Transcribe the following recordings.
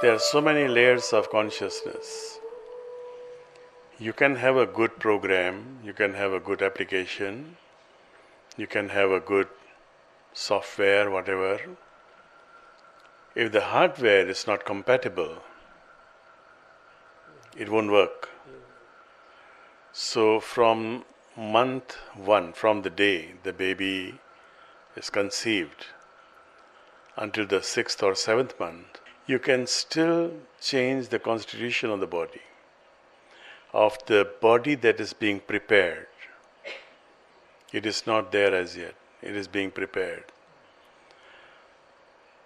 There are so many layers of consciousness. You can have a good program, you can have a good application, you can have a good software, whatever. If the hardware is not compatible, it won't work. So from month one, from the day the baby is conceived until the 6th or 7th month, you can still change the constitution of the body that is being prepared. It is not there as yet. It is being prepared.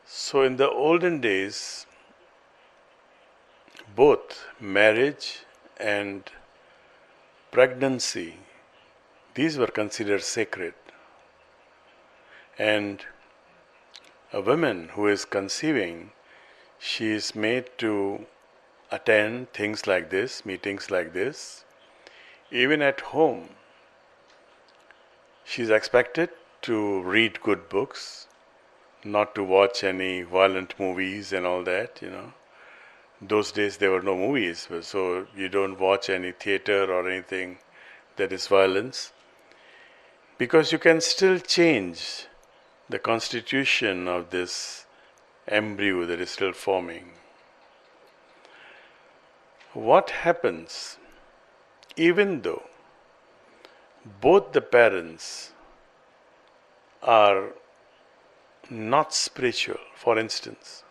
So in the olden days, both marriage and pregnancy, these were considered sacred. And a woman who is conceiving, she is made to attend things like this, meetings like this. Even at home, she is expected to read good books, not to watch any violent movies and all that, Those days there were no movies, so you don't watch any theater or anything that is violence. Because you can still change the constitution of this embryo that is still forming. What happens even though both the parents are not spiritual, for instance.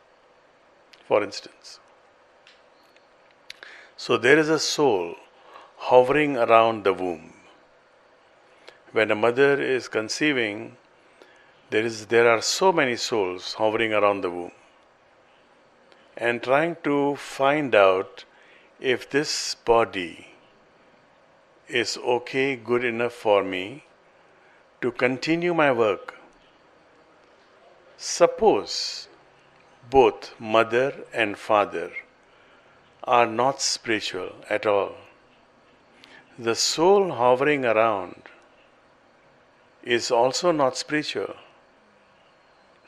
So there is a soul hovering around the womb. When a mother is conceiving, there are so many souls hovering around the womb and trying to find out if this body is okay, good enough for me to continue my work. Suppose both mother and father are not spiritual at all. The soul hovering around is also not spiritual.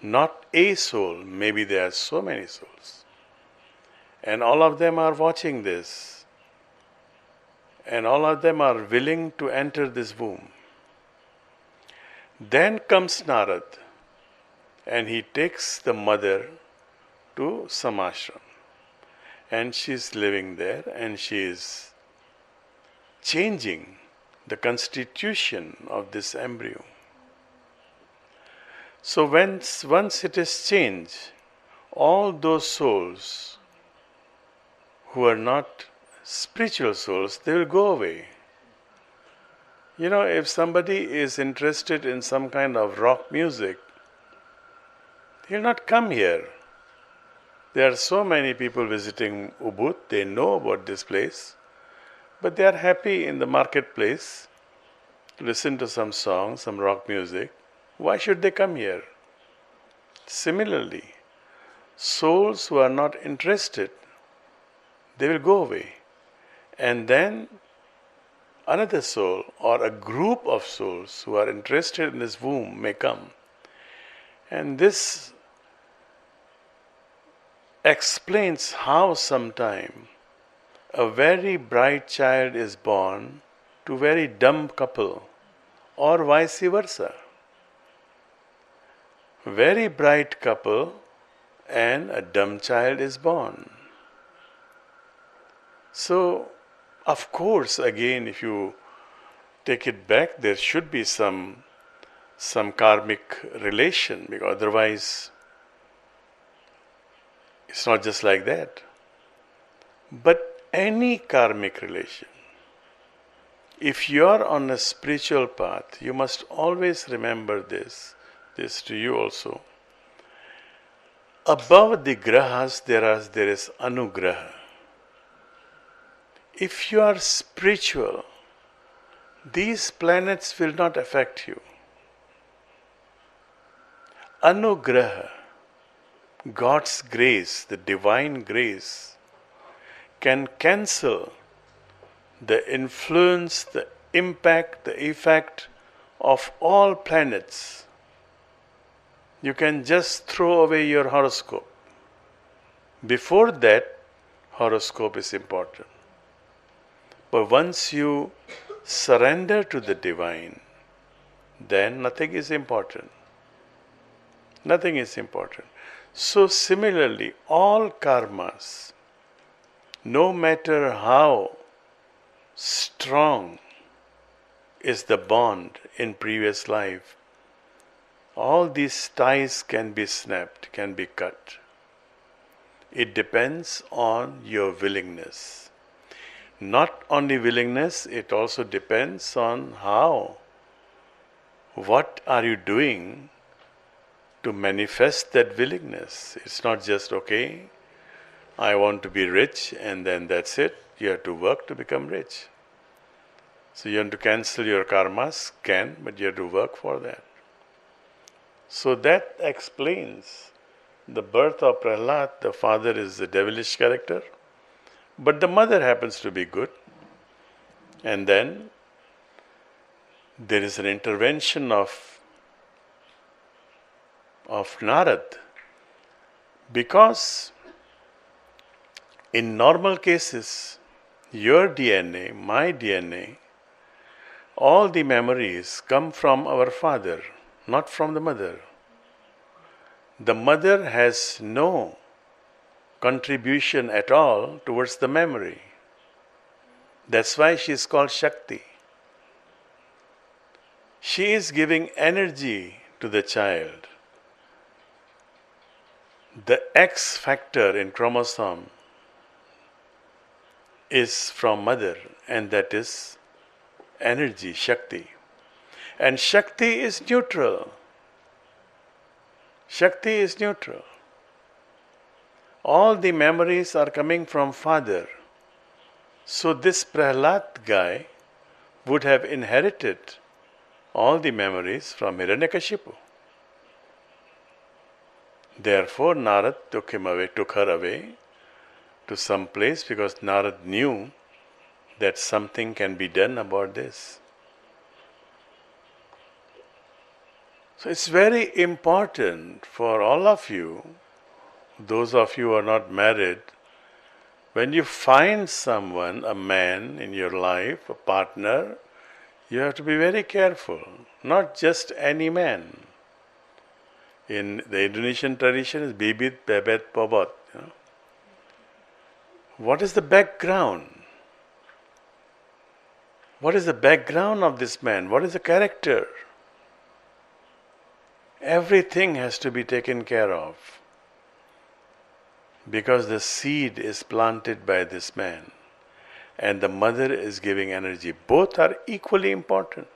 Not a soul, maybe there are so many souls. And all of them are watching this. And all of them are willing to enter this womb. Then comes Narad, and he takes the mother to some ashram. And she is living there, and she is changing the constitution of this embryo. So once it is changed, all those souls who are not spiritual souls, they will go away. If somebody is interested in some kind of rock music, he will not come here. There are so many people visiting Ubud, they know about this place, but they are happy in the marketplace to listen to some songs, some rock music. Why should they come here? Similarly, souls who are not interested, they will go away. And then another soul or a group of souls who are interested in this womb may come. And this explains how sometime a very bright child is born to a very dumb couple, or vice versa. Very bright couple and a dumb child is born. So, of course, again, if you take it back, there should be some karmic relation, because otherwise it's not just like that. But any karmic relation, if you are on a spiritual path, you must always remember this to you also. Above the grahas there is anugraha. If you are spiritual, these planets will not affect you. Anugraha, God's grace, the divine grace, can cancel the influence, the impact, the effect of all planets. You can just throw away your horoscope. Before that, horoscope is important. But once you surrender to the divine, then nothing is important. Nothing is important. So similarly, all karmas, no matter how strong is the bond in previous life, all these ties can be snapped, can be cut. It depends on your willingness. Not only willingness, it also depends on how. What are you doing to manifest that willingness? It's not just, okay, I want to be rich and then that's it. You have to work to become rich. So you want to cancel your karmas? Can, but you have to work for that. So that explains the birth of Prahlad. The father is a devilish character, but the mother happens to be good. And then there is an intervention of Narad, because in normal cases, your DNA, my DNA, all the memories come from our father, not from the mother. The mother has no contribution at all towards the memory. That's why she is called Shakti. She is giving energy to the child. The X factor in chromosome is from mother, and that is energy, Shakti. And Shakti is neutral. Shakti is neutral. All the memories are coming from father. So this Prahlad guy would have inherited all the memories from Hiranyakashipu. Therefore Narad took her away to some place, because Narad knew that something can be done about this. So it's very important for all of you, those of you who are not married, when you find someone, a man in your life, a partner, you have to be very careful. Not just any man. In the Indonesian tradition is bibit, bebet, pobot. What is the background? What is the background of this man? What is the character? Everything has to be taken care of, because the seed is planted by this man and the mother is giving energy. Both are equally important.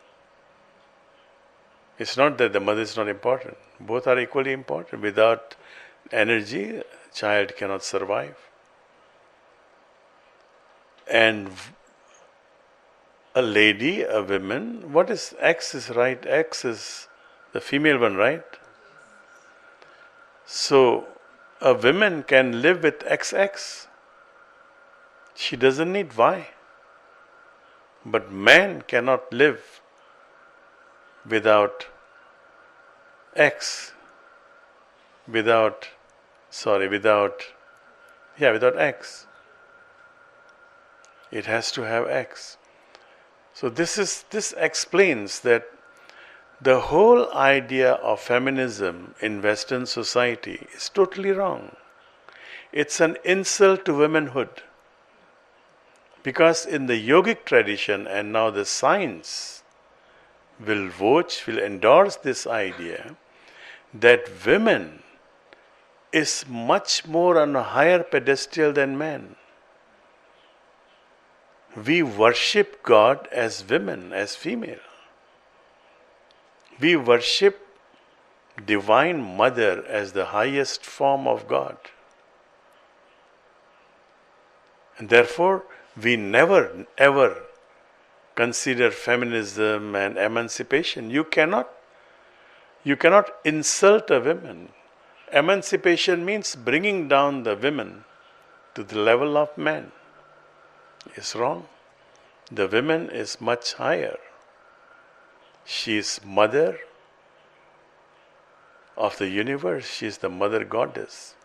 It's not that the mother is not important. Both are equally important. Without energy, a child cannot survive. And a lady, a woman, what is X is right? X is the female one, right? So a woman can live with XX. She doesn't need Y. But man cannot live without X. Without X. It has to have X. So this explains that the whole idea of feminism in Western society is totally wrong. It's an insult to womanhood. Because in the yogic tradition, and now the science will endorse this idea that women is much more on a higher pedestal than men. We worship God as women, as female. We worship Divine Mother as the highest form of God. And therefore, we never ever consider feminism and emancipation. You cannot insult a woman. Emancipation means bringing down the women to the level of men. It's wrong. The woman is much higher. She is mother of the universe. She is the mother goddess.